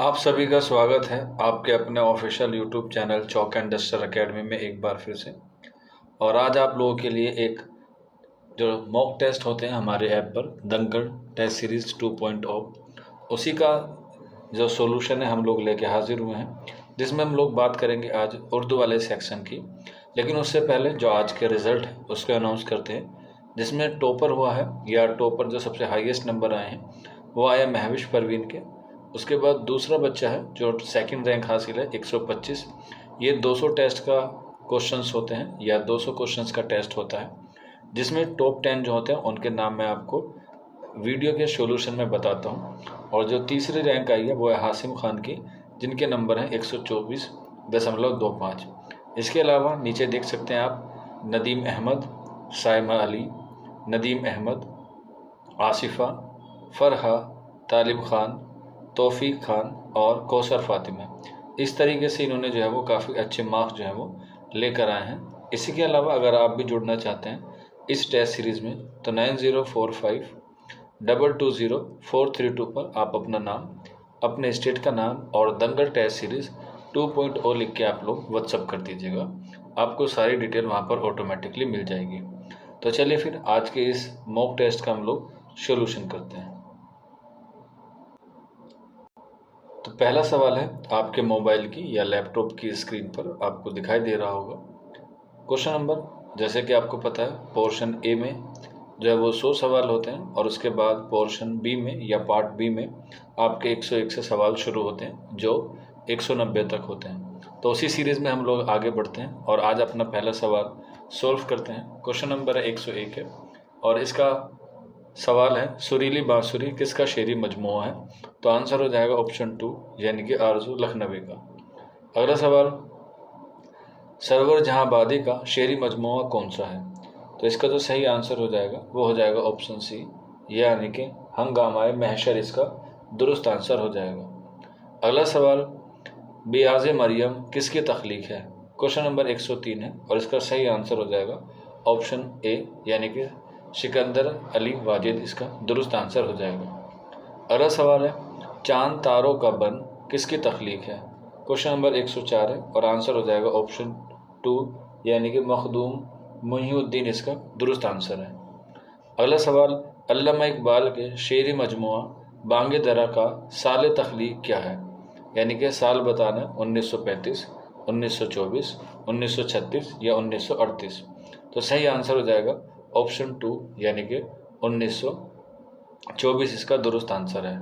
आप सभी का स्वागत है आपके अपने official YouTube channel chalk and duster academy में एक बार फिर से। और आज आप लोगों के लिए एक जो मॉक टेस्ट होते हैं हमारे ऐप पर दंगल टेस्ट सीरीज़ 2.0 उसी का जो सॉल्यूशन है हम लोग लेके हाजिर हुए हैं, जिसमें हम लोग बात करेंगे आज उर्दू वाले सेक्शन की। लेकिन उससे पहले जो आज के रिज़ल्ट है उसको अनाउंस करते हैं। जिसमें टॉपर हुआ है या टॉपर जो सबसे हाईएस्ट नंबर आए हैं वो आया महविश परवीन के। उसके बाद दूसरा बच्चा है जो सेकंड रैंक हासिल है 125। ये 200 टेस्ट का क्वेश्चंस होते हैं या 200 क्वेश्चंस का टेस्ट होता है, जिसमें टॉप 10 जो होते हैं उनके नाम मैं आपको वीडियो के सॉल्यूशन में बताता हूँ। और जो तीसरी रैंक आई है वो है हासिम खान की, जिनके नंबर हैं 124.25। इसके अलावा नीचे देख सकते हैं आप नदीम अहमद, साइमा अली, नदीम अहमद, आसिफ़ा, फ़रहा, तालिब खान, तौफीक खान और कौसर फ़ातिमा। इस तरीके से इन्होंने जो है वो काफ़ी अच्छे मार्क्स जो है वो लेकर आए हैं। इसी के अलावा अगर आप भी जुड़ना चाहते हैं इस टेस्ट सीरीज़ में तो 9045220432 पर आप अपना नाम, अपने स्टेट का नाम और दंगल टेस्ट सीरीज़ 2.0 लिख के आप लोग व्हाट्सअप कर दीजिएगा। आपको सारी डिटेल वहाँ पर ऑटोमेटिकली मिल जाएगी। तो चलिए फिर आज के इस मॉक टेस्ट का हम लोग सॉल्यूशन करते हैं। तो पहला सवाल है आपके मोबाइल की या लैपटॉप की स्क्रीन पर आपको दिखाई दे रहा होगा। क्वेश्चन नंबर, जैसे कि आपको पता है पोर्शन ए में जो है वो 100 सवाल होते हैं और उसके बाद पोर्शन बी में या पार्ट बी में आपके 101 से सवाल शुरू होते हैं जो 190 तक होते हैं। तो उसी सीरीज़ में हम लोग आगे बढ़ते हैं और आज अपना पहला सवाल सॉल्व करते हैं। क्वेश्चन नंबर है 101 है और इसका सवाल है सुरीली बांसुरी किसका शेरी मजमूआ है। तो आंसर हो जाएगा ऑप्शन 2 यानी कि आरजू लखनवी का। अगला सवाल, सरवर जहांबादी का शेरी मजमूआ कौन सा है। तो इसका जो सही आंसर हो जाएगा वो हो जाएगा ऑप्शन सी यानी कि हंगामाए महशर इसका दुरुस्त आंसर हो जाएगा। अगला सवाल, बियाज मरियम किसकी तख्लीक है। क्वेश्चन नंबर 103 है और इसका सही आंसर हो जाएगा ऑप्शन ए यानी कि सिकंदर अली वाजिद इसका दुरुस्त आंसर हो जाएगा। अगला सवाल है, चांद तारों का बन किसकी तख्लीक है। क्वेश्चन नंबर 104 है और आंसर हो जाएगा ऑप्शन 2 यानी कि मखदूम मुहिउद्दीन इसका दुरुस्त आंसर है। अगला सवाल, अल्लामा इकबाल के शेरी मजमुआ बांगे दरा का साल तख्लीक क्या है। यानी कि साल बताना 1935, 1924, 1936 या 1938। तो सही आंसर हो जाएगा ऑप्शन 2 यानी कि 1924 इसका दुरुस्त आंसर है।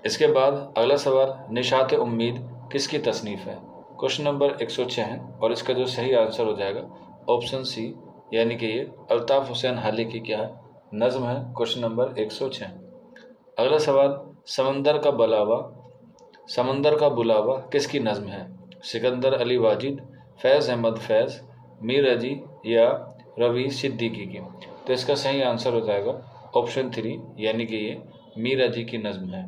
इसके बाद अगला सवाल, निशात उम्मीद किसकी तसनीफ़ है। क्वेश्चन नंबर 106 है और इसका जो सही आंसर हो जाएगा ऑप्शन सी यानी कि ये अल्ताफ़ हुसैन हाली की क्या है नज़्म है। Question number 106। अगला सवाल, समंदर का बुलावा किसकी नज़्म है। सिकंदर अली वाजिद, फैज़ अहमद फैज़, मीर अजी या रवि सिद्दीकी की। तो इसका सही आंसर हो जाएगा ऑप्शन 3 यानी कि ये मीर अजी की नज़्म है।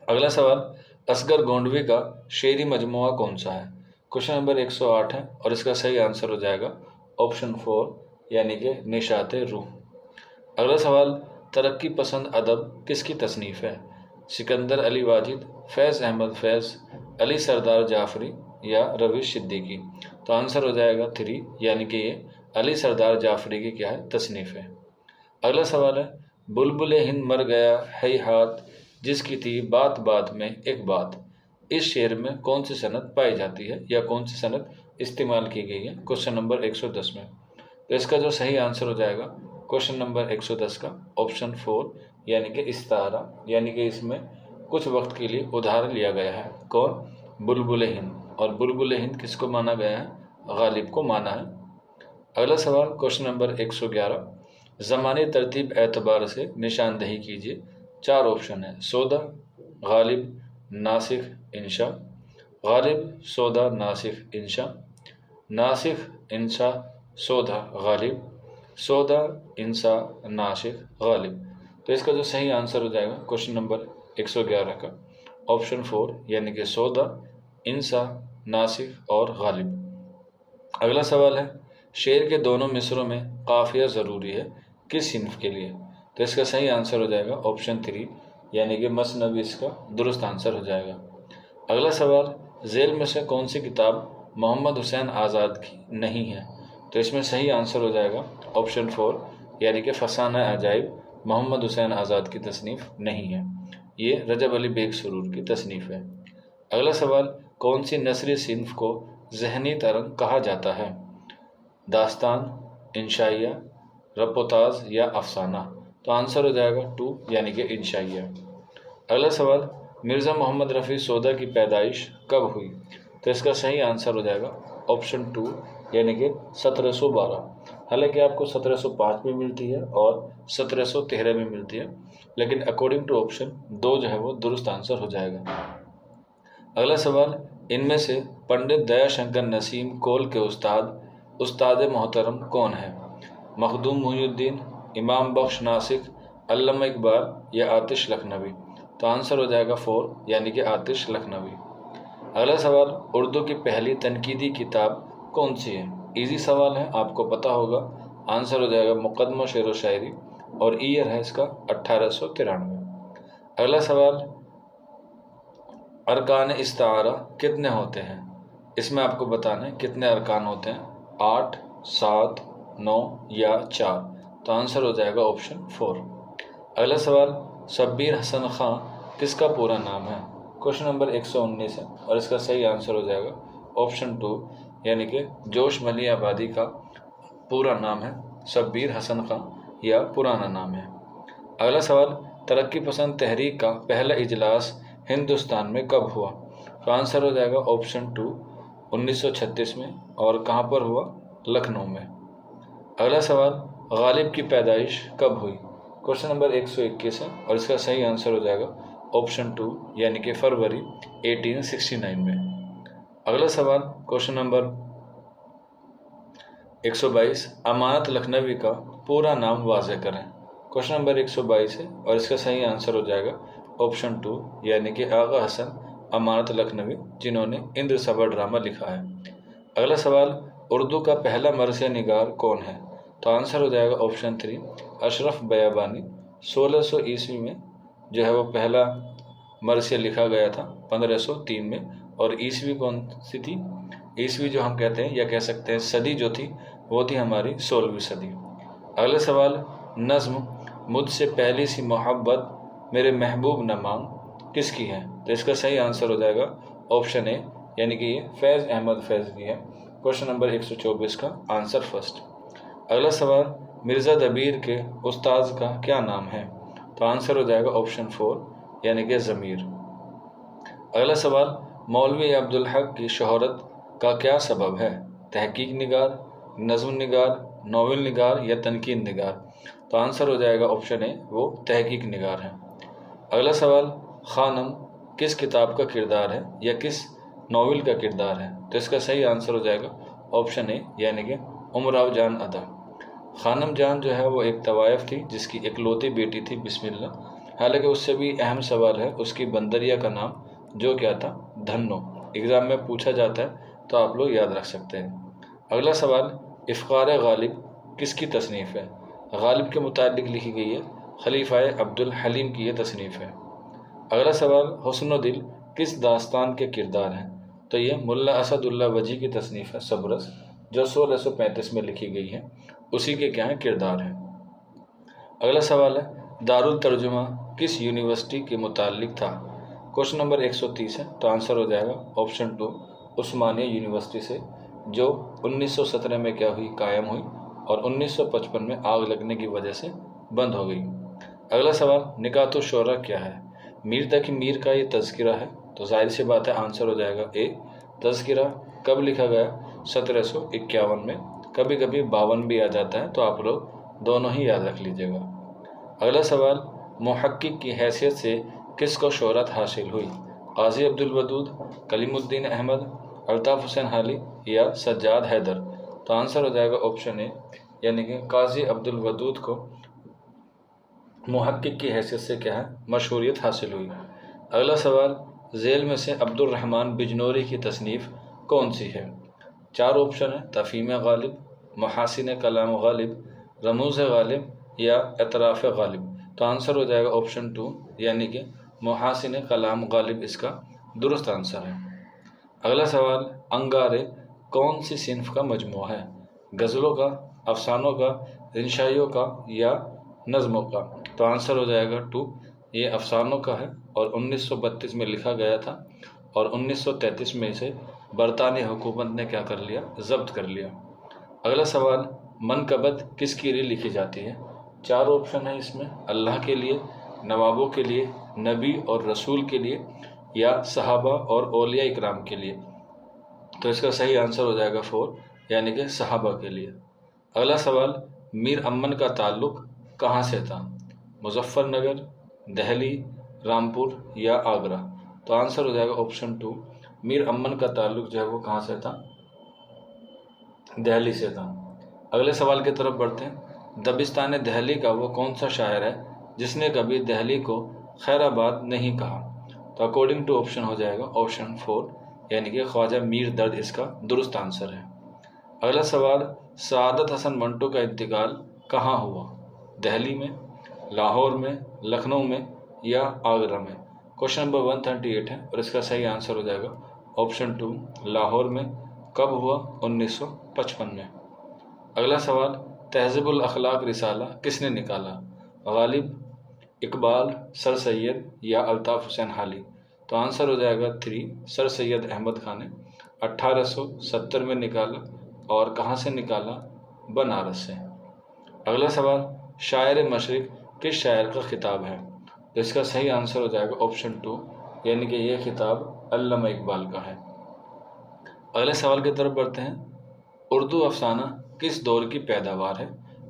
अगला सवाल, असगर गोंडवी का शेरी मजमुआ कौन सा है। क्वेश्चन नंबर 108 है और इसका सही आंसर हो जाएगा ऑप्शन 4 यानी कि निशात रूह। अगला सवाल, तरक्की पसंद अदब किसकी तसनीफ़ है। सिकंदर अली वाजिद, फैज़ अहमद फैज़, अली सरदार जाफरी या रवि सिद्दीकी। तो आंसर हो जाएगा 3 यानी कि ये अली सरदार जाफरी की क्या है तसनीफ़ है। अगला सवाल है, बुलबुल हिंद मर गया है हाथ जिसकी थी बात बात में एक बात। इस शेर में कौन सी सनद पाई जाती है या कौन सी सनद इस्तेमाल की गई है क्वेश्चन नंबर 110 में। तो इसका जो सही आंसर हो जाएगा क्वेश्चन नंबर 110 का ऑप्शन 4 यानी कि इस्तारा, यानी कि इसमें कुछ वक्त के लिए उधार लिया गया है। कौन, बुलबुल हिंद। और बुलबुल हिंद किसको माना गया है, गालिब को माना है। अगला सवाल क्वेश्चन नंबर 111, ज़मानी तरतीब एतबार से निशानदही कीजिए। 4 ऑप्शन है, सौदा, गालिब, नासिख, इंशा। गालिब, सौदा, नासिख, इंशा। नासिख, इंशा, सौदा, गालिब। सौदा, इंशा, नासिख, गालिब। तो इसका जो सही आंसर हो जाएगा क्वेश्चन नंबर 111 का ऑप्शन 4 यानी कि सौदा, इंशा, नासिख और गालिब। अगला सवाल है, शेर के दोनों मिसरों में काफिया ज़रूरी है किस सिन्फ के लिए। तो इसका सही आंसर हो जाएगा ऑप्शन 3 यानी कि मसनवी इसका दुरुस्त आंसर हो जाएगा। अगला सवाल, जेल में से कौन सी किताब मोहम्मद हुसैन आज़ाद की नहीं है? तो इसमें सही आंसर हो जाएगा ऑप्शन 4 यानी कि फसाना अजाइब मोहम्मद हुसैन आज़ाद की तसनीफ़ नहीं है, ये रजब अली बेग सुरूर की तसनीफ़ है। अगला सवाल, कौन सी नसरी सिन्फ को ज़हनी तरंग कहा जाता है? दास्तान, इंशाइया, रपोताज या अफसाना? तो आंसर हो जाएगा 2 यानी कि इंशाइया। अगला सवाल, मिर्ज़ा मोहम्मद रफ़ी सोदा की पैदाइश कब हुई? तो इसका सही आंसर हो जाएगा ऑप्शन 2 यानी कि 1712। हालांकि आपको 1705 में मिलती है और 1713 में मिलती है, लेकिन अकॉर्डिंग टू ऑप्शन 2 जो है वो दुरुस्त आंसर हो जाएगा। अगला सवाल, इनमें से पंडित दयाशंकर नसीम कोल के उस्ताद मोहतरम कौन है? मखदूम मुहिउद्दीन, इमाम बख्श नासिक, अल्लामा इकबाल या आतिश लखनवी? तो आंसर हो जाएगा 4 यानी कि आतिश लखनवी। अगला सवाल, उर्दू की पहली तनकीदी किताब कौन सी है? इजी सवाल है, आपको पता होगा। आंसर हो जाएगा मुक़द्दमा शेर व शायरी और ईयर है इसका 1893। अगला सवाल, अरकान इस्तारा कितने होते हैं? इसमें आपको बताना है कितने अरकान होते हैं, 8, 7, 9 या 4? तो आंसर हो जाएगा ऑप्शन 4। अगला सवाल, शब्बीर हसन खां किसका पूरा नाम है? क्वेश्चन नंबर 119 है और इसका सही आंसर हो जाएगा ऑप्शन 2 यानी कि जोश मली आबादी का पूरा नाम है शब्बीर हसन खां या पुराना नाम है। अगला सवाल, तरक्की पसंद तहरीक का पहला इजलास हिंदुस्तान में कब हुआ? तो आंसर हो जाएगा ऑप्शन 2 1936 में, और कहाँ पर हुआ? लखनऊ में। अगला सवाल, गालिब की पैदाइश कब हुई? क्वेश्चन नंबर 121 है और इसका सही आंसर हो जाएगा ऑप्शन 2 यानी कि फरवरी 1869 में। अगला सवाल, क्वेश्चन नंबर 122, अमानत लखनवी का पूरा नाम वाज़ेह करें। क्वेश्चन नंबर 122 है और इसका सही आंसर हो जाएगा ऑप्शन 2 यानी कि आगा हसन अमानत लखनवी, जिन्होंने इंद्र सभा ड्रामा लिखा है। अगला सवाल, उर्दू का पहला मरसिया निगार कौन है? तो आंसर हो जाएगा ऑप्शन 3 अशरफ बयाबानी। 1600 ईस्वी में जो है वो पहला मरसिया लिखा गया था 1503 में, और ईस्वी कौन सी थी? ईस्वी जो हम कहते हैं या कह सकते हैं सदी जो थी वो थी हमारी 16वीं सदी। अगला सवाल, नज़्म मुझसे पहली सी मोहब्बत मेरे महबूब न मांग किसकी है? तो इसका सही आंसर हो जाएगा ऑप्शन ए यानी कि ये फैज़ अहमद फैज़ की है। क्वेश्चन नंबर 124 का आंसर फर्स्ट। अगला सवाल, मिर्ज़ा दबीर के उस्ताद का क्या नाम है? तो आंसर हो जाएगा ऑप्शन 4 यानी कि ज़मीर। अगला सवाल, मौलवी अब्दुल हक की शोहरत का क्या सबब है? तहकीक निगार, नज़्म निगार, नोवेल निगार या तनकीद निगार? तो आंसर हो जाएगा ऑप्शन ए वो तहकीक निगार है। अगला सवाल, खानम किस किताब का किरदार है या किस नोवेल का किरदार है? तो इसका सही आंसर हो जाएगा ऑप्शन ए यानी कि उमराव जान अदा। खानम जान जो है वो एक तवायफ थी जिसकी इकलौती बेटी थी बिस्मिल्ला। हालांकि उससे भी अहम सवाल है उसकी बंदरिया का नाम जो क्या था? धन्नो। एग्ज़ाम में पूछा जाता है तो आप लोग याद रख सकते हैं। अगला सवाल, इफ़्खार गालिब किसकी तसनीफ़ है? गालिब के मुतालिक लिखी गई है, खलीफा अब्दुल हलीम की ये तसनीफ़ है। अगला सवाल, हुस्न दिल किस दास्तान के किरदार हैं? तो ये मुल्ला असदुल्लाह वजी की तसनीफ़ है सबरस, जो 1635 में लिखी गई है, उसी के क्या हैं किरदार हैं। अगला सवाल है, दारुल तर्जुमा किस यूनिवर्सिटी के मुतालिक था? क्वेश्चन नंबर 130 है तो आंसर हो जाएगा ऑप्शन 2 उस्मानिया यूनिवर्सिटी से, जो 1917 में क्या हुई? कायम हुई और 1955 में आग लगने की वजह से बंद हो गई। अगला सवाल, निकातो शोरा क्या है? मीर तकी मीर का ये तज़किरा है, तो जाहिर सी बात है आंसर हो जाएगा ए तज़किरा। कब लिखा गया? 1751 में। कभी कभी 52 भी आ जाता है, तो आप लोग दोनों ही याद रख लीजिएगा। अगला सवाल, मुहक्किक की हैसियत से किसको शोहरत हासिल हुई? काजी अब्दुल वदूद, कलीमुद्दीन अहमद, अल्ताफ़ हुसैन हाली या सज्जाद हैदर? तो आंसर हो जाएगा ऑप्शन ए यानी कि काजी अब्दुल वदूद को मुहक्किक की हैसियत से क्या है? मशहूरियत हासिल हुई। अगला सवाल, झेल में से अब्दुल रहमान बिजनौरी की तसनीफ़ कौन सी है? 4 ऑप्शन है, तफ़हीम गालिब, मुहासिन कलाम गालिब, रमूज़ गालिब या एतराफ़ गालिब। तो आंसर हो जाएगा ऑप्शन 2 यानी कि मुहासिन कलाम गालिब इसका दुरुस्त आंसर है। अगला सवाल, अंगारे कौन सी सिन्फ का मजमूआ है? गज़लों का, अफसानों का, इंशाइयों का या नज़्मों का? तो आंसर हो जाएगा 2, ये अफसानों का है और 1932 में लिखा गया था और 1933 में इसे बरतानी हुकूमत ने क्या कर लिया, जब्त कर लिया। अगला सवाल, मनकबत किसके लिए लिखी जाती है? 4 ऑप्शन है इसमें, अल्लाह के लिए, नवाबों के लिए, नबी और रसूल के लिए या सहाबा और औलिया इकराम के लिए? तो इसका सही आंसर हो जाएगा 4 यानी कि सहाबा के लिए। अगला सवाल, मीर अमन का ताल्लुक़ कहाँ से था? मुजफ्फरनगर, दिल्ली, रामपुर या आगरा? तो आंसर हो जाएगा ऑप्शन 2, मीर अमन का ताल्लुक़ जो है वो कहाँ से था, दिल्ली से था। अगले सवाल की तरफ बढ़ते हैं। दबिस्तान दिल्ली का वो कौन सा शायर है जिसने कभी दिल्ली को खैराबाद नहीं कहा? तो अकॉर्डिंग टू ऑप्शन हो जाएगा ऑप्शन 4 यानी कि ख्वाजा मीर दर्द इसका दुरुस्त आंसर है। अगला सवाल, सआदत हसन मंटो का इंतकाल कहाँ हुआ? दिल्ली में, लाहौर में, लखनऊ में या आगरा में? क्वेश्चन नंबर 138 है और इसका सही आंसर हो जाएगा ऑप्शन 2 लाहौर में। कब हुआ? 1955 में। अगला सवाल, तहज़ीबुल अखलाक रिसाला किसने निकाला? गालिब, इकबाल, सर सैयद या अल्ताफ़ हुसैन हाली? तो आंसर हो जाएगा 3, सर सैयद अहमद खान ने 1870 में निकाला और कहाँ से निकाला? बनारस से। अगला सवाल, शायर मशरिक किस शायर का खिताब है? तो इसका सही आंसर हो जाएगा ऑप्शन 2 यानी कि यह खिताब अल्लामा इकबाल का है। अगले सवाल की तरफ बढ़ते हैं। उर्दू अफसाना किस दौर की पैदावार है?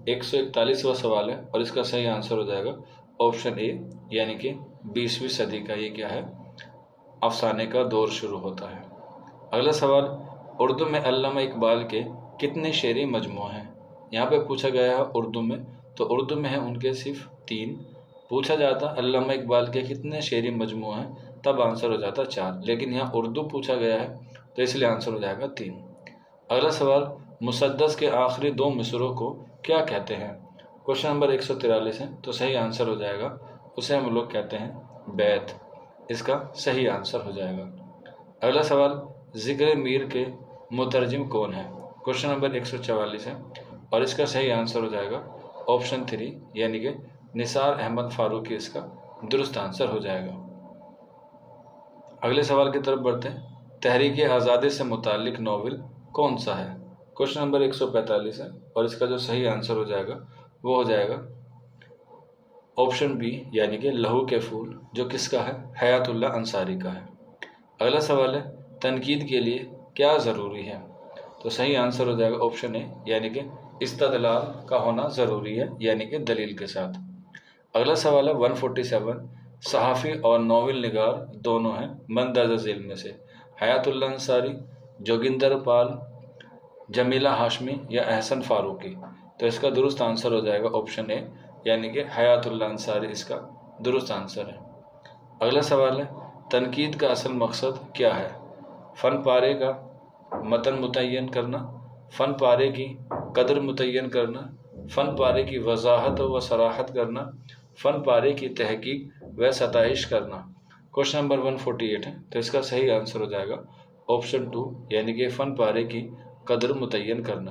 141वां सवाल है और इसका सही आंसर हो जाएगा ऑप्शन ए यानी कि 20वीं सदी का ये क्या है, अफसाने का दौर शुरू होता है। अगला सवाल, उर्दू में अल्लामा इकबाल के कितने शेरी मजमू हैं? यहाँ पे पूछा गया है उर्दू में, तो उर्दू में है उनके सिर्फ 3। पूछा जाता अल्लामा इकबाल के कितने शेरी मजमू हैं तब आंसर हो जाता 4, लेकिन यहाँ उर्दू पूछा गया है तो इसलिए आंसर हो जाएगा 3। अगला सवाल, मुसद्दस के आखिरी 2 मिसरों को क्या कहते हैं? क्वेश्चन नंबर 143 है तो सही आंसर हो जाएगा उसे हम लोग कहते हैं बैत, इसका सही आंसर हो जाएगा। अगला सवाल, ज़िक्र मीर के मुतरजिम कौन है? क्वेश्चन नंबर 144 है और इसका सही आंसर हो जाएगा ऑप्शन 3 यानी कि निसार अहमद फारूकी इसका दुरुस्त आंसर हो जाएगा। अगले सवाल की तरफ बढ़ते हैं। तहरीक आज़ादी से मुतालिक नावल कौन सा है? क्वेश्चन नंबर 145 है और इसका जो सही आंसर हो जाएगा वो हो जाएगा ऑप्शन बी यानी कि लहू के फूल, जो किसका है? हयातुल्लाह अंसारी का है। अगला सवाल है, तनकीद के लिए क्या ज़रूरी है? तो सही आंसर हो जाएगा ऑप्शन ए यानी कि इस्तदलाल का होना ज़रूरी है यानी कि दलील के साथ। अगला सवाल है 147, सहाफ़ी और नावल निगार दोनों हैं मंदरजा झेल में से हयातुल्लाह अंसारी, जोगिंदर पाल, जमीला हाशमी या अहसन फारूकी? तो इसका दुरुस्त आंसर हो जाएगा ऑप्शन ए यानी कि हयातुल्लाह अंसारी इसका दुरुस्त आंसर है। अगला सवाल है, तनकीद का असल मकसद क्या है? फ़न पारे का मतन मुतय्यन करना, फ़न पारे की कदर मुतय्यन करना, फ़न पारे की वजाहत व सराहत करना, फ़न पारे की तहकीक व सताइश करना? क्वेश्चन नंबर 148 है तो इसका सही आंसर हो जाएगा ऑप्शन 2 यानी कि फ़न पारे की कदर मुतय्यन करना।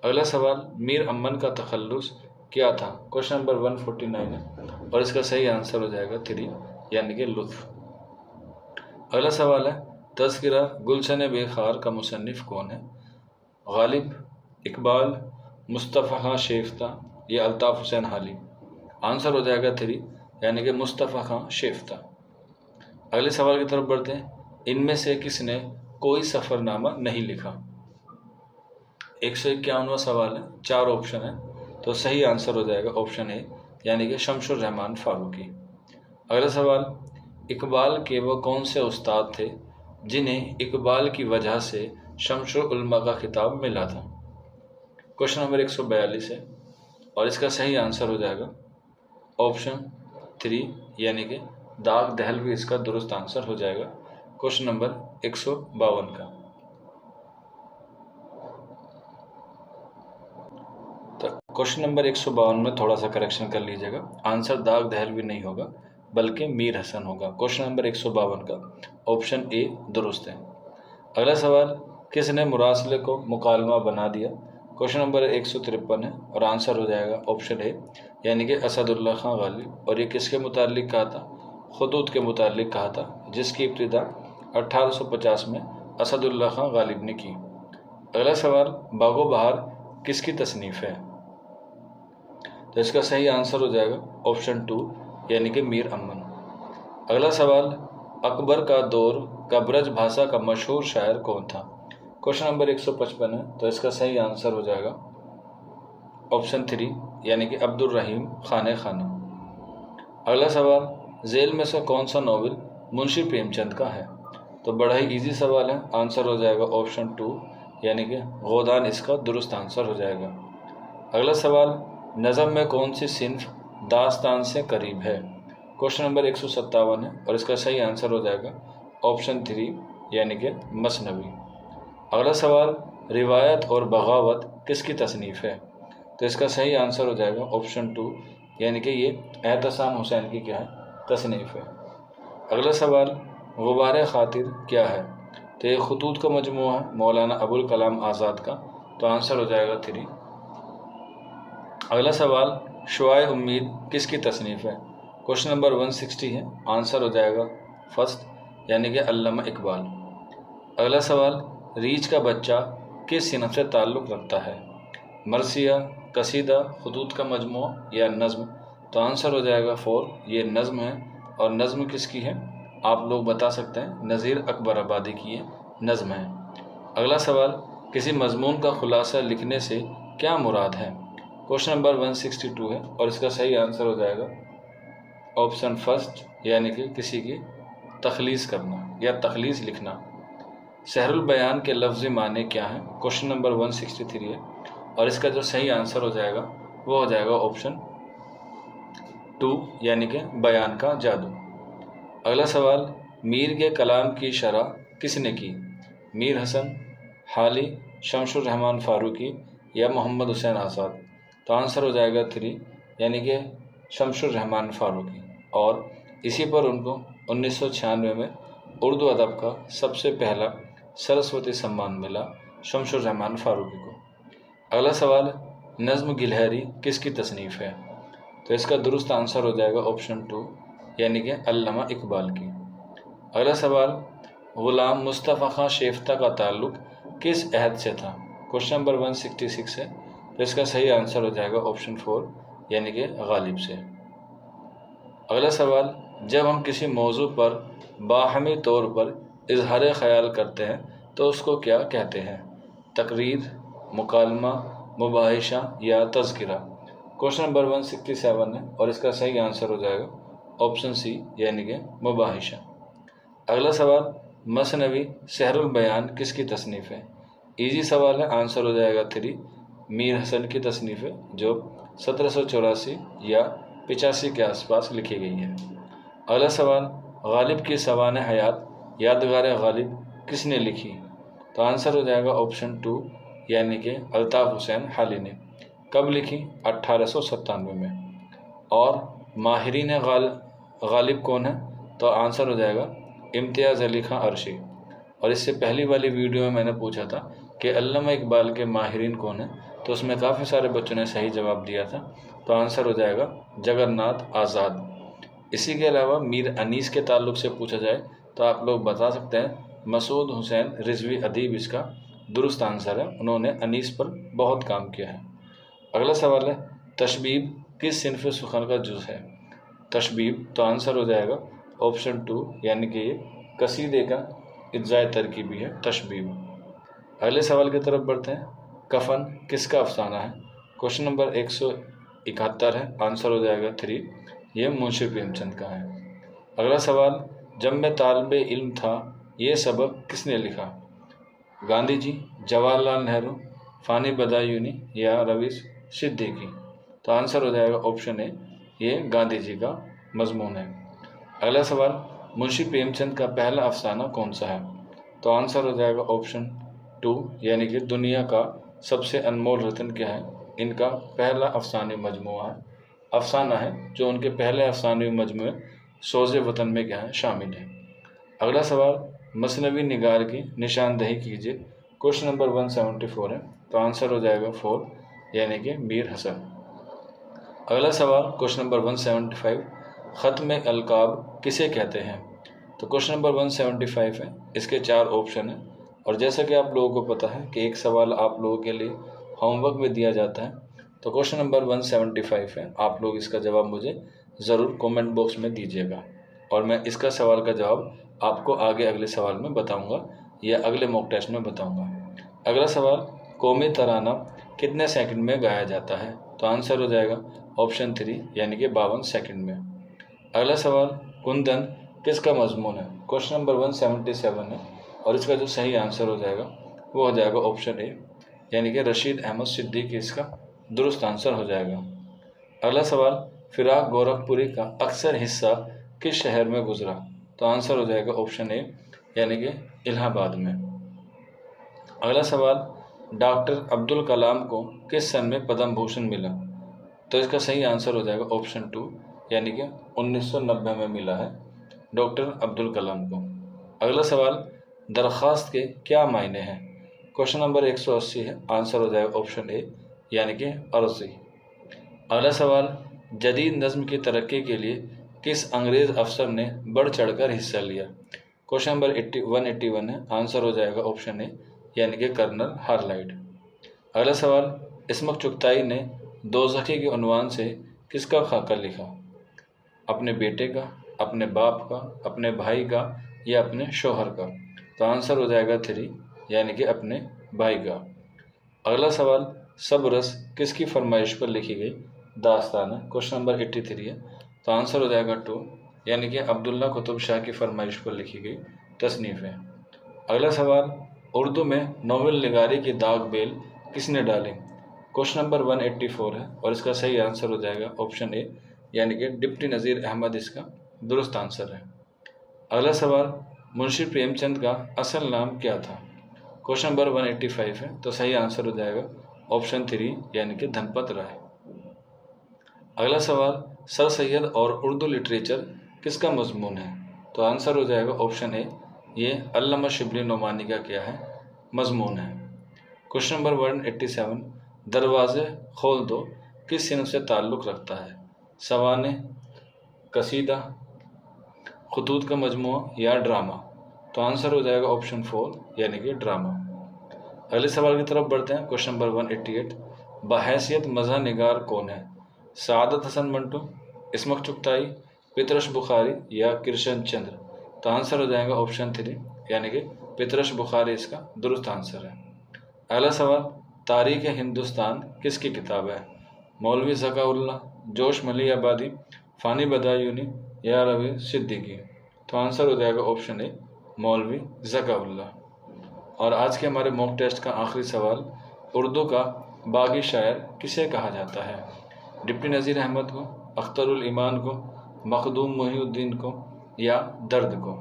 अगला सवाल, मीर अमन का तखल्लुस क्या था? क्वेश्चन नंबर 149 है और इसका सही आंसर हो जाएगा 3 यानी कि लुत्फ़। अगला सवाल है, तज़किरा गुलशन बेखार का मुसन्निफ़ कौन है? गालिब, इकबाल, मुस्तफ़ा खां शेफ्ता या अल्ताफ़ हुसैन हाली? आंसर हो जाएगा 3 यानी कि मुस्तफ़ा खां शेफ्ता। अगले सवाल की तरफ बढ़ते हैं। इनमें से किसने कोई सफ़रनामा नहीं लिखा? 151वां सवाल है, 4 ऑप्शन है तो सही आंसर हो जाएगा ऑप्शन ए यानी कि शमशुर रहमान फारूकी। अगला सवाल, इकबाल के वो कौन से उस्ताद थे जिन्हें इकबाल की वजह से शमशुर उलमा का खिताब मिला था? क्वेश्चन नंबर 142 है और इसका सही आंसर हो जाएगा ऑप्शन 3 यानी कि दाग दहलवी इसका दुरुस्त आंसर हो जाएगा क्वेश्चन नंबर 152 का। तो क्वेश्चन नंबर 152 में थोड़ा सा करेक्शन कर लीजिएगा, आंसर दाग दहलवी नहीं होगा बल्कि मीर हसन होगा। क्वेश्चन नंबर 152 का ऑप्शन ए दुरुस्त है। अगला सवाल, किसने मुरासले को मुकालमा बना दिया? क्वेश्चन नंबर 153 है और आंसर हो जाएगा ऑप्शन ए यानी कि असदुल्ला खां गालिब। और ये किसके मुतालिक कहा था? खुतूत के मुतालिक कहा था, जिसकी इब्तिदा 1850 में असदुल्ला खां गालिब ने की। अगला सवाल, बागो बहार किसकी तसनीफ़ है? तो इसका सही आंसर हो जाएगा ऑप्शन 2 यानी कि मीर अमन। अगला सवाल, अकबर का दौर का ब्रज भाषा का मशहूर शायर कौन था? क्वेश्चन नंबर 155 है, तो इसका सही आंसर हो जाएगा ऑप्शन 3 यानी कि अब्दुल रहीम खाने खाना। अगला सवाल, जेल में से कौन सा नॉवल मुंशी प्रेमचंद का है? तो बड़ा ही इजी सवाल है, आंसर हो जाएगा ऑप्शन 2 यानी कि गोदान इसका दुरुस्त आंसर हो जाएगा। अगला सवाल, नज़म में कौन सी सिन्फ दास्तान से करीब है? क्वेश्चन नंबर 157 है और इसका सही आंसर हो जाएगा ऑप्शन 3 यानी कि मसनवी। अगला सवाल, रिवायत और बगावत किसकी तसनीफ़ है? तो इसका सही आंसर हो जाएगा ऑप्शन 2 यानी कि ये एहतसाम हुसैन की क्या है? तसनीफ़ है। अगला सवाल, गुबार खातिर क्या है? तो ये खतूत का मजमूआ है मौलाना अबुल कलाम आज़ाद का, तो आंसर हो जाएगा 3। अगला सवाल, शुआए उम्मीद किसकी तसनीफ़ है? क्वेश्चन नंबर 160 है, आंसर हो जाएगा फर्स्ट यानी कि अल्लामा इकबाल। अगला सवाल, रीछ का बच्चा किस सिनफ से ताल्लुक़ रखता है? मरसिया, कसीदा, खतूत का मजमूआ या नज़्म? तो आंसर हो जाएगा 4, ये नज़्म है। और नज़्म किसकी है आप लोग बता सकते हैं, नज़ीर अकबर आबादी की ये नज़्म है। अगला सवाल, किसी मजमून का खुलासा लिखने से क्या मुराद है? क्वेश्चन नंबर 162 है और इसका सही आंसर हो जाएगा ऑप्शन फर्स्ट यानी कि किसी की तखलीस करना या तखलीस लिखना। सहरुल बयान के लफ्ज़ी माने क्या हैं? क्वेश्चन नंबर 163 है और इसका जो सही आंसर हो जाएगा वो हो जाएगा ऑप्शन 2 यानी कि बयान का जादू। अगला सवाल, मीर के कलाम की शरह किसने की? मीर हसन, हाली, शमशुर रहमान फारूकी या मोहम्मद हुसैन आज़ाद? तो आंसर हो जाएगा 3 यानी कि शमशुर रहमान फारूकी। और इसी पर उनको 1996 में उर्दू अदब का सबसे पहला सरस्वती सम्मान मिला शमशुर रहमान फारूकी को। अगला सवाल, नज़्म गिलहरी किसकी तसनीफ़ है? तो इसका दुरुस्त आंसर हो जाएगा ऑप्शन 2 यानी कि अल्लामा इकबाल की। अगला सवाल, ग़ुलाम मुस्तफ़ा खां शेफ्ता का ताल्लुक़ किस अहद से था? क्वेश्चन नंबर 166 है, तो इसका सही आंसर हो जाएगा ऑप्शन 4 यानी कि गालिब से। अगला सवाल, जब हम किसी मौजू पर बाहमी तौर पर इजहार ख़याल करते हैं तो उसको क्या कहते हैं? तकरीर, मुकालमा, मुबाहिशा या तज़किरा? क्वेश्चन नंबर 167 है और इसका सही आंसर हो जाएगा ऑप्शन सी यानी कि मुबाहिशा। अगला सवाल, मसनवी सहरुल बयान किसकी तसनीफ़ है? इजी सवाल है, आंसर हो जाएगा 3 मीर हसन की तसनीफ़ है जो 1784 या 85 के आसपास लिखी गई है। अगला सवाल, गालिब की सवान हयात यादगार गालिब किसने लिखी? तो आंसर हो जाएगा ऑप्शन 2 यानी कि अल्ताफ़ हुसैन हाली ने। कब लिखी? 1897 में। और माहिरीन गालिब कौन है? तो आंसर हो जाएगा इम्तियाज़ अली खां अर्शी। और इससे पहली वाली वीडियो में मैंने पूछा था कि अल्लामा इकबाल के माहिरीन कौन है, तो उसमें काफ़ी सारे बच्चों ने सही जवाब दिया था, तो आंसर हो जाएगा जगन्नाथ आज़ाद। इसी के अलावा मीर अनीस के ताल्लुक़ से पूछा जाए तो आप लोग बता सकते हैं मसूद हुसैन रिजवी अदीब इसका दुरुस्त आंसर है, उन्होंने अनीस पर बहुत काम किया है। अगला सवाल है, तशबीब किस सिनफ़ सुखन का जुज़ है? तशबीब, तो आंसर हो जाएगा ऑप्शन 2 यानी कि ये कसीदे का इज्जाए तरकीबी है तशबीब। अगले सवाल की तरफ बढ़ते हैं, कफन किसका अफसाना है? क्वेश्चन नंबर 171 है, आंसर हो जाएगा 3, ये मुंशी प्रेमचंद का है। अगला सवाल, जब मैं तालिबे इल्म था ये सबक किसने लिखा? गांधी जी, जवाहरलाल नेहरू, फ़ानी बदायूनी या रवि सिद्दीकी? तो आंसर हो जाएगा ऑप्शन ए, ये गांधी जी का मजमून है। अगला सवाल, मुंशी प्रेमचंद का पहला अफसाना कौन सा है? तो आंसर हो जाएगा ऑप्शन 2 यानी कि दुनिया का सबसे अनमोल रत्न क्या है? इनका पहला अफसानी मजमूआ है, अफसाना है जो उनके पहले अफसानी मजमूए सोज़े वतन में क्या है शामिल है। अगला सवाल, मसनवी निगार की निशानदही कीजिए। क्वेश्चन नंबर 174 है, तो आंसर हो जाएगा 4 यानी कि मीर हसन। अगला सवाल क्वेश्चन नंबर 175, ख़त्म अलकाब किसे कहते हैं? तो क्वेश्चन नंबर 175 है, इसके 4 ऑप्शन हैं और जैसा कि आप लोगों को पता है कि एक सवाल आप लोगों के लिए होमवर्क में दिया जाता है, तो क्वेश्चन नंबर 175 है, आप लोग इसका जवाब मुझे ज़रूर कमेंट बॉक्स में दीजिएगा और मैं इसका सवाल का जवाब आपको आगे अगले सवाल में बताऊंगा या अगले मॉक टेस्ट में बताऊंगा। अगला सवाल, कौमी तराना कितने सेकंड में गाया जाता है? तो आंसर हो जाएगा ऑप्शन 3 यानी कि 52 सेकंड में। अगला सवाल, कुंदन किसका मजमून है? क्वेश्चन नंबर 177 है और इसका जो सही आंसर हो जाएगा वो हो जाएगा ऑप्शन ए यानी कि रशीद अहमद सिद्दीकी इसका दुरुस्त आंसर हो जाएगा। अगला सवाल, फिराक गोरखपुरी का अक्सर हिस्सा किस शहर में गुजरा? तो आंसर हो जाएगा ऑप्शन ए यानी कि इलाहाबाद में। अगला सवाल, डॉक्टर अब्दुल कलाम को किस सन में पद्म भूषण मिला? तो इसका सही आंसर हो जाएगा ऑप्शन 2 यानी कि 1990 में मिला है डॉक्टर अब्दुल कलाम को। अगला सवाल, दरख्वास्त के क्या मायने हैं? क्वेश्चन नंबर 180 है, आंसर हो जाएगा ऑप्शन ए यानी कि अर्जी। अगला सवाल, जदीद नज़्म की तरक्की के लिए किस अंग्रेज़ अफसर ने बढ़ चढ़कर हिस्सा लिया? क्वेश्चन नंबर 181 है, आंसर हो जाएगा ऑप्शन ए यानी कि कर्नल हार्लाइट। अगला सवाल, इस्मत चुगताई ने दोज़खी के उन्वान से किसका खाका लिखा? अपने बेटे का, अपने बाप का, अपने भाई का या अपने शोहर का? तो आंसर हो जाएगा 3 यानी कि अपने भाई का। अगला सवाल, सब रस किसकी फरमाइश पर लिखी गई दास्तान है? क्वेश्चन नंबर 83 है, तो आंसर हो जाएगा 2 यानी कि अब्दुल्ला कुतुब शाह की फरमाइश पर लिखी गई तसनीफ़ है। अगला सवाल, उर्दू में नोवेल निगारी की दाग बेल किसने डाली? क्वेश्चन नंबर 184 है और इसका सही आंसर हो जाएगा ऑप्शन ए यानी कि डिप्टी नज़ीर अहमद इसका दुरुस्त आंसर है। अगला सवाल, मुंशी प्रेमचंद का असल नाम क्या था? क्वेश्चन नंबर 185 है, तो सही आंसर हो जाएगा ऑप्शन 3 यानी कि धनपत राय। अगला सवाल, सर सैयद और उर्दू लिटरेचर किसका मजमून है? तो आंसर हो जाएगा ऑप्शन ए, ये अल्लामा शिबली नोमानी का क्या है मजमून है। क्वेश्चन नंबर 187, दरवाज़े खोल दो किस सिनफ से ताल्लुक़ रखता है? सवाने, कसीदा, खुतूत का मजमूआ या ड्रामा? तो आंसर हो जाएगा ऑप्शन 4 यानी कि ड्रामा। अगले सवाल की तरफ बढ़ते हैं। क्वेश्चन नंबर 188, बहैसियत मज़ा निगार कौन है? सादत हसन मंटो, इस्मत चुगताई, पितरश बुखारी या किरशन चंद्र? तो आंसर हो जाएगा ऑप्शन 3 यानी कि पितरश बुखारी इसका दुरुस्त आंसर है। अगला सवाल, तारीख़ हिंदुस्तान किसकी किताब है? मौलवी ज़काउल्लाह, जोश मली आबादी, फ़ानी बदायूनी या रवी सिद्दीकी? तो आंसर हो जाएगा ऑप्शन ए मौलवी ज़काउल्लाह। और आज के हमारे मॉक टेस्ट का आखिरी सवाल, उर्दू का बागी शायर किसे कहा जाता है? डिप्टी नज़ीर अहमद को, अख्तरुल ईमान को, मखदूम मोहिउद्दीन को या दर्द को?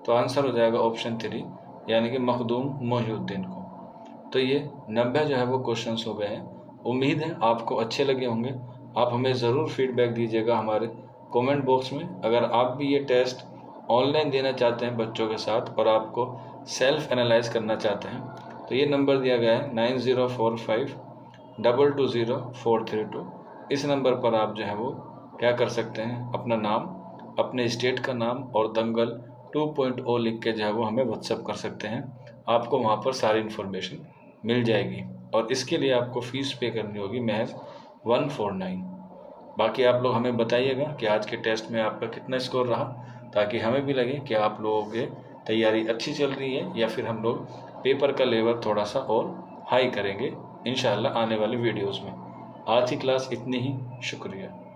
तो आंसर हो जाएगा ऑप्शन 3 यानी कि मखदूम मोहिउद्दीन को। तो ये 90 जो है वो क्वेश्चंस हो गए हैं। उम्मीद है आपको अच्छे लगे होंगे। आप हमें ज़रूर फीडबैक दीजिएगा हमारे कमेंट बॉक्स में। अगर आप भी ये टेस्ट ऑनलाइन देना चाहते हैं बच्चों के साथ और आपको सेल्फ एनालाइज करना चाहते हैं तो ये नंबर दिया गया है 9045220432। इस नंबर पर आप जो है वो क्या कर सकते हैं, अपना नाम, अपने स्टेट का नाम और दंगल 2.0 लिख के जो है वो हमें व्हाट्सअप कर सकते हैं। आपको वहाँ पर सारी इन्फॉर्मेशन मिल जाएगी और इसके लिए आपको फ़ीस पे करनी होगी महज 149। बाकी आप लोग हमें बताइएगा कि आज के टेस्ट में आपका कितना स्कोर रहा, ताकि हमें भी लगे कि आप लोगों की तैयारी अच्छी चल रही है या फिर हम लोग पेपर का लेवल थोड़ा सा और हाई करेंगे इंशाल्लाह आने वाले वीडियोज़ में। आज की क्लास इतनी ही, शुक्रिया।